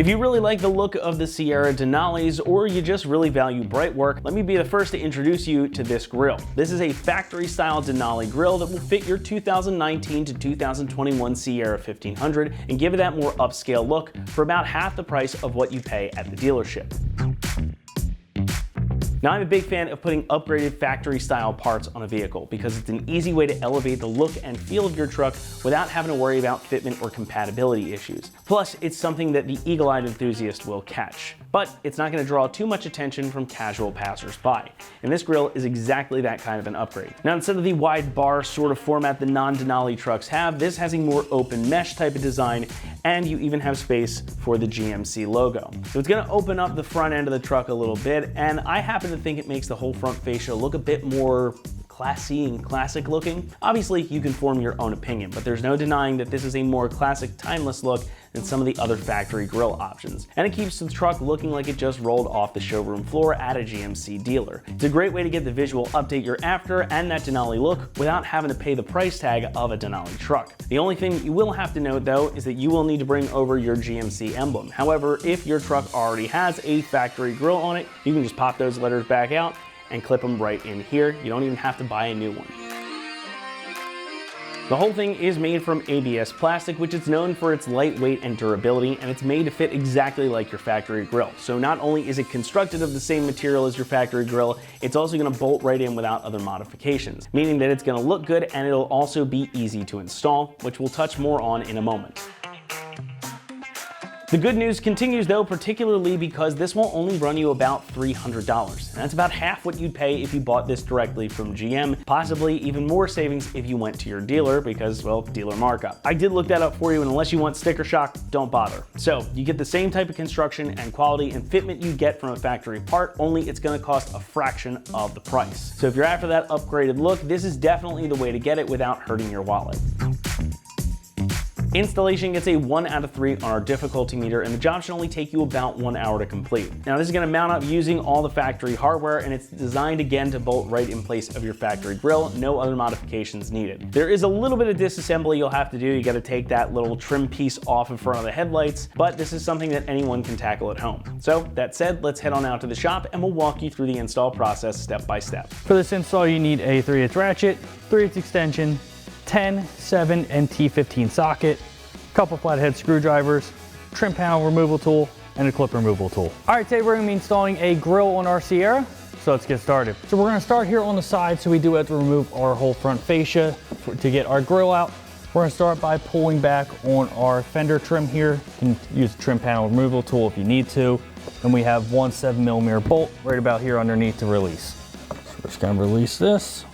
If you really like the look of the Sierra Denalis, or you just really value bright work, let me be the first to introduce you to this grill. This is a factory-style Denali grill that will fit your 2019 to 2021 Sierra 1500 and give it that more upscale look for about half the price of what you pay at the dealership. Now, I'm a big fan of putting upgraded factory-style parts on a vehicle because it's an easy way to elevate the look and feel of your truck without having to worry about fitment or compatibility issues. Plus, it's something that the eagle-eyed enthusiast will catch. But it's not going to draw too much attention from casual passers-by. And this grill is exactly that kind of an upgrade. Now, instead of the wide bar sort of format the non-Denali trucks have, this has a more open mesh type of design, and you even have space for the GMC logo. So it's going to open up the front end of the truck a little bit, and I happen to think it makes the whole front fascia look a bit more classy and classic looking. Obviously, you can form your own opinion, but there's no denying that this is a more classic, timeless look than some of the other factory grill options. And it keeps the truck looking like it just rolled off the showroom floor at a GMC dealer. It's a great way to get the visual update you're after and that Denali look without having to pay the price tag of a Denali truck. The only thing you will have to note though is that you will need to bring over your GMC emblem. However, if your truck already has a factory grill on it, you can just pop those letters back out and clip them right in here. You don't even have to buy a new one. The whole thing is made from ABS plastic, which is known for its lightweight and durability, and it's made to fit exactly like your factory grill. So not only is it constructed of the same material as your factory grill, it's also gonna bolt right in without other modifications, meaning that it's gonna look good and it'll also be easy to install, which we'll touch more on in a moment. The good news continues though, particularly because this will only run you about $300. And that's about half what you'd pay if you bought this directly from GM, possibly even more savings if you went to your dealer because, well, dealer markup. I did look that up for you, and unless you want sticker shock, don't bother. So you get the same type of construction and quality and fitment you get from a factory part, only it's gonna cost a fraction of the price. So if you're after that upgraded look, this is definitely the way to get it without hurting your wallet. Installation gets a 1 out of 3 on our difficulty meter, and the job should only take you about 1 hour to complete. Now, this is going to mount up using all the factory hardware, and it's designed again to bolt right in place of your factory grill. No other modifications needed. There is a little bit of disassembly you'll have to do. You got to take that little trim piece off in front of the headlights, but this is something that anyone can tackle at home. So that said, let's head on out to the shop and we'll walk you through the install process step by step. For this install, you need a 3/8 ratchet, 3/8 extension, 10, 7, and T15 socket, couple flathead screwdrivers, trim panel removal tool, and a clip removal tool. All right, today we're gonna be installing a grill on our Sierra, so let's get started. So we're gonna start here on the side, so we do have to remove our whole front fascia to get our grill out. We're gonna start by pulling back on our fender trim here. You can use the trim panel removal tool if you need to. And we have one 7mm bolt right about here underneath to release. So we're just gonna release this.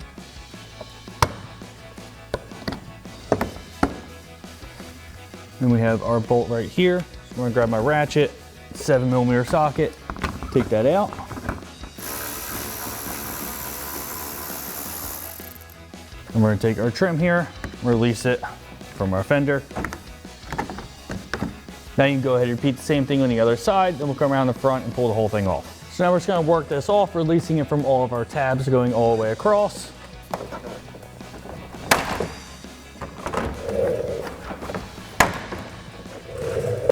And we have our bolt right here. So I'm gonna grab my ratchet, 7mm socket, take that out. And we're gonna take our trim here, release it from our fender. Now you can go ahead and repeat the same thing on the other side, then we'll come around the front and pull the whole thing off. So now we're just gonna work this off, releasing it from all of our tabs going all the way across.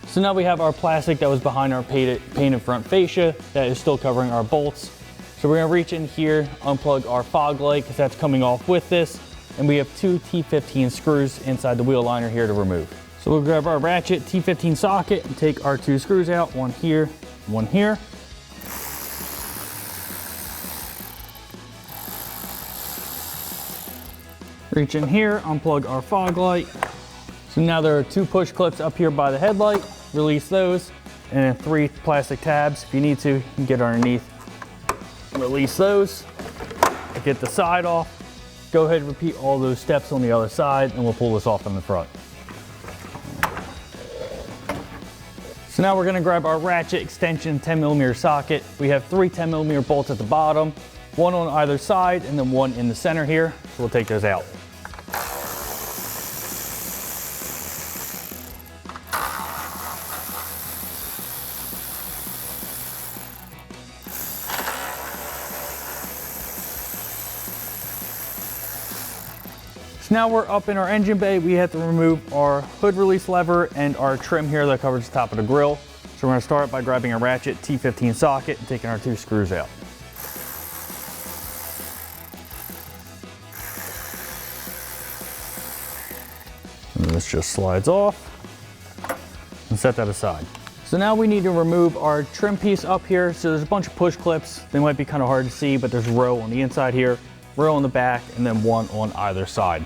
So now we have our plastic that was behind our painted front fascia that is still covering our bolts. So we're gonna reach in here, unplug our fog light because that's coming off with this. And we have 2 T15 screws inside the wheel liner here to remove. So we'll grab our ratchet T15 socket and take our 2 screws out, one here, one here. Reach in here, unplug our fog light. So now there are 2 push clips up here by the headlight. Release those, and then 3 plastic tabs. If you need to, you can get underneath. Release those, get the side off. Go ahead and repeat all those steps on the other side, and we'll pull this off in the front. So now we're gonna grab our ratchet extension 10mm socket. We have 3 10mm bolts at the bottom, 1 on either side, and then 1 in the center here. So we'll take those out. So now we're up in our engine bay. We have to remove our hood release lever and our trim here that covers the top of the grill. So So we're gonna start by grabbing a ratchet T15 socket and taking our 2 screws out. And this just slides off and set that aside. So now we need to remove our trim piece up here. So there's a bunch of push clips. They might be kind of hard to see, but there's a row on the inside here, row on the back, and then one on either side.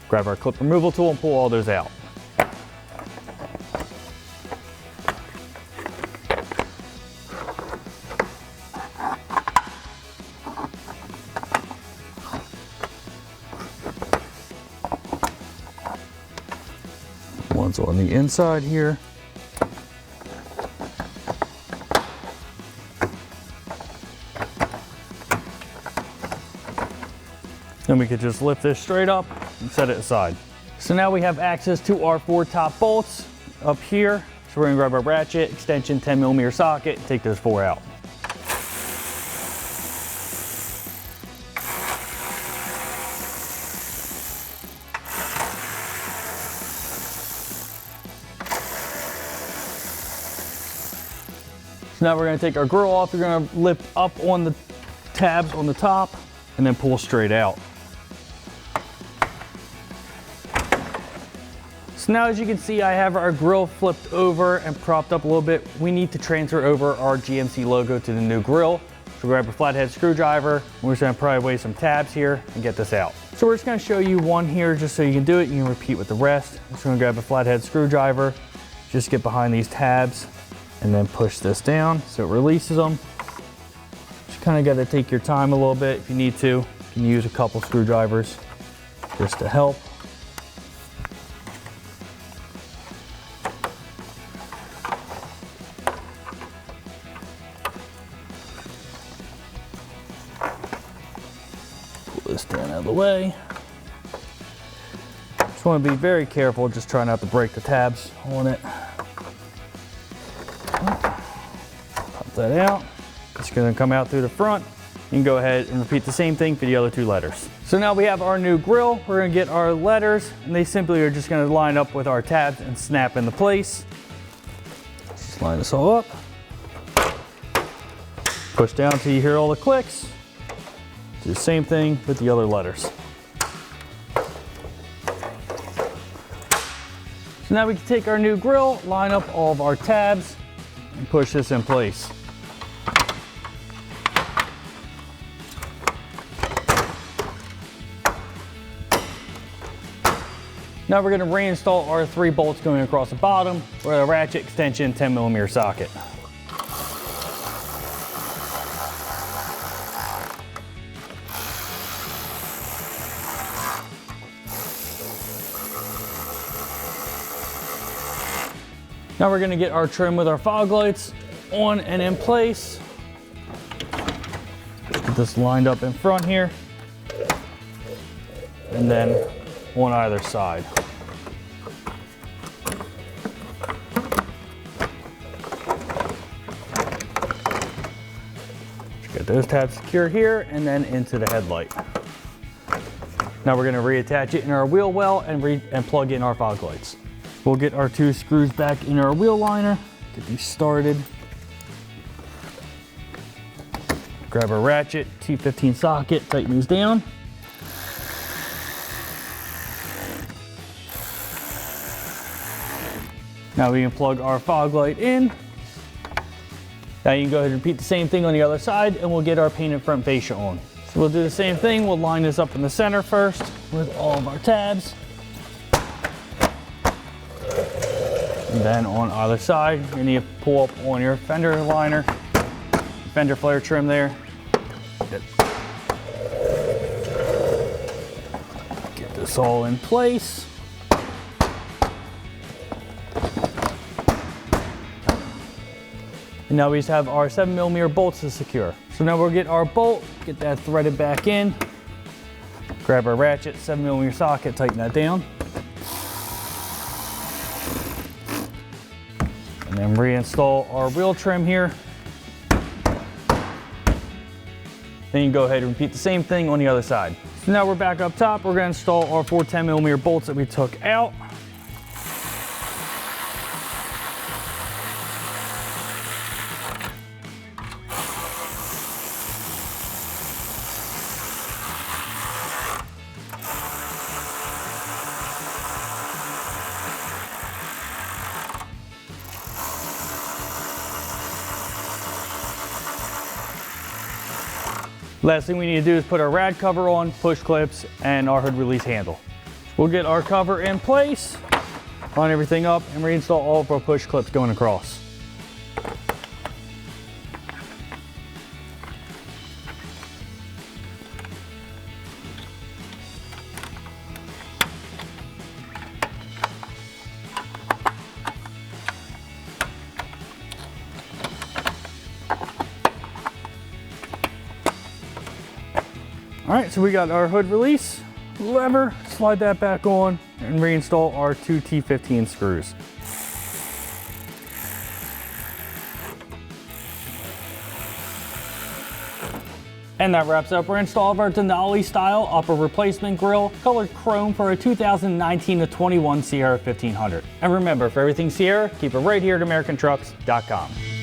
Grab our clip removal tool and pull all those out. One's on the inside here. Then we could just lift this straight up and set it aside. So now we have access to our 4 top bolts up here. So we're gonna grab our ratchet, extension, 10mm socket, and take those 4 out. So now we're gonna take our grill off. We're gonna lift up on the tabs on the top and then pull straight out. So now as you can see, I have our grill flipped over and propped up a little bit. We need to transfer over our GMC logo to the new grill. So grab a flathead screwdriver. We're just gonna pry away some tabs here and get this out. So we're just gonna show you one here just so you can do it. You can repeat with the rest. I'm just gonna grab a flathead screwdriver, just get behind these tabs and then push this down so it releases them. Just kind of got to take your time a little bit if you need to. You can use a couple screwdrivers just to help. Pull this down out of the way. Just want to be very careful, just try not to break the tabs on it. Pop that out. It's going to come out through the front. You can go ahead and repeat the same thing for the other 2 letters. So now we have our new grill. We're going to get our letters, and they simply are just going to line up with our tabs and snap into place. Just line this all up. Push down until you hear all the clicks. Do the same thing with the other letters. So now we can take our new grill, line up all of our tabs, and push this in place. Now we're going to reinstall our 3 bolts going across the bottom with a ratchet, extension, 10mm socket. Now we're going to get our trim with our fog lights on and in place. Get this lined up in front here, and then on either side. Get those tabs secure here and then into the headlight. Now we're going to reattach it in our wheel well and plug in our fog lights. We'll get our 2 screws back in our wheel liner, get these started. Grab our ratchet, T15 socket, tighten these down. Now we can plug our fog light in. Now you can go ahead and repeat the same thing on the other side and we'll get our painted front fascia on. So we'll do the same thing. We'll line this up in the center first with all of our tabs. And then on either side, you're gonna need to pull up on your fender liner, fender flare trim there. Get this all in place. And now we just have our 7mm bolts to secure. So now we'll get our bolt, get that threaded back in, grab our ratchet, 7mm socket, tighten that down. And then reinstall our wheel trim here. Then you can go ahead and repeat the same thing on the other side. So now we're back up top. We're going to install our 4 10mm bolts that we took out. Last thing we need to do is put our rad cover on, push clips, and our hood release handle. We'll get our cover in place, line everything up, and reinstall all of our push clips going across. All right, so we got our hood release lever, slide that back on, and reinstall our 2 T15 screws. And that wraps up our install of our Denali style upper replacement grille, colored chrome for a 2019 to 21 Sierra 1500. And remember, for everything Sierra, keep it right here at AmericanTrucks.com.